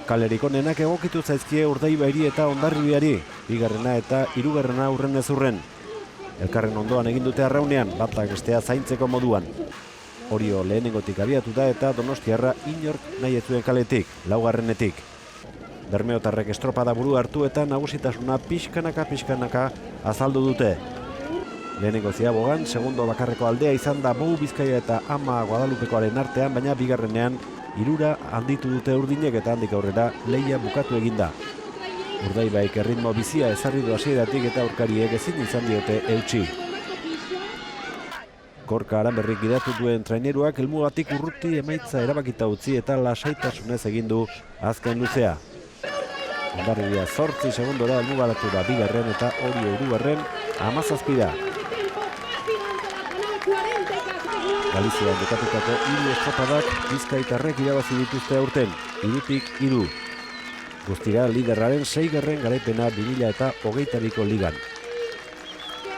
Kalerik onenak egokitu zaizkie Urdaibairi eta Hondarribiari, bigarrena eta hirugarrena hurren ez hurren. Elkarren ondoan egin dute arraunean, batak bestea zaintzeko moduan. Orio lehenengotik abiatuta eta Donostiarra inork nahi ez zuen kaletik, laugarrenetik. Bermeotarrek estropada buru hartu eta nagusitasuna pixkanaka azaldu dute. Lehenengo Ziabogan, segundo bakarreko aldea izan da Bou Bizkaia eta Ama Guadalupekoaren artean, baina bigarrenean hirura handitu dute urdinek eta handik aurrera lehia bukatu eginda. Urdaibaik erritmo bizia ezarri du hasieratik eta aurkariek ezin izan diote eutsi. Gorka Aranberrik gidatu duen traineruak helmugatik urruti emaitza erabakita utzi eta lasaitasunez egin du azken luzea. Hondarribia 8 segundora helmugaratu da bigarren eta Orio hirugarren 17 da. Galizian bukatutako 3 estropadak bizkaitarrek irabazi dituzte aurten, 3-3. Guztira liderraren 6. garaipena 2022ko ligan.